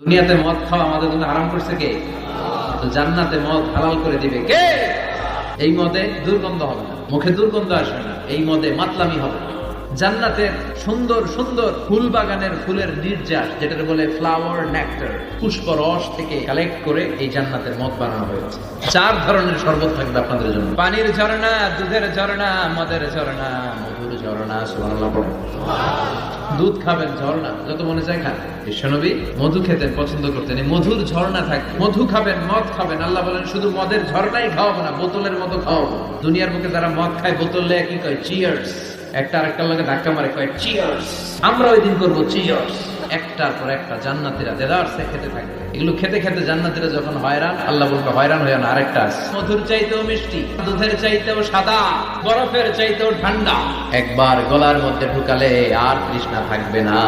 দুনিয়াতে মদ খাওয়া আমাদের জন্য হারাম করছে কে? তো জান্নাতে মদ হালাল করে দিবে কে? এই মদে দুর্গন্ধ হবে না, মুখে দুর্গন্ধ আসবে না, এই মদে মাতলামি হবে না। জান্নাতের সুন্দর সুন্দর ফুল বাগানের ফুলের নির্যাস, যেটা বলে ফ্লাওয়ার নেক্টার, পুষ্প রস থেকে কালেক্ট করে এই জান্নাতের মদ বানানো হয়েছে। 4 ধরনের শরবত থাকবে আপনাদের জন্য: পানির ঝর্ণা, দুধের ঝর্ণা, মদের ঝর্ণা, মধুর ঝর্ণা। সুবহানাল্লাহ পড়ে। দুধ খাবেন, ঝর্ণা যত মনে চায় খান। বিশ্বনবী মধু খেতেন, পছন্দ করতেন। মধুর ঝর্ণা থাকে, মধু খাবেন, মদ খাবেন। আল্লাহ বলেন শুধু মদের ঝর্ণাই খাওয়াবো না, বোতলের মতো খাওয়াবো। দুনিয়ার বুকে যারা মদ খায় বোতল লেগে কি কয়? চিয়ার্স। একটা আরেকটার লগে ধাক্কা মারে, কয় চিয়ার্স। আমরা ওই দিন করবো চিয়ার্স। একটার পর একটা জান্নাতীরা দেদারসে খেতে থাকবে। এগুলো খেতে খেতে জান্নাতীরা যখন হয়রান, আল্লাহ বলবে হয়রান হয়ে না। আরেকটা আছে, মধুর চাইতেও মিষ্টি, দুধের চাইতেও সাদা, বরফের চাইতেও ঠান্ডা। একবার গলার মধ্যে ঢুকালে আর তৃষ্ণা থাকবে না।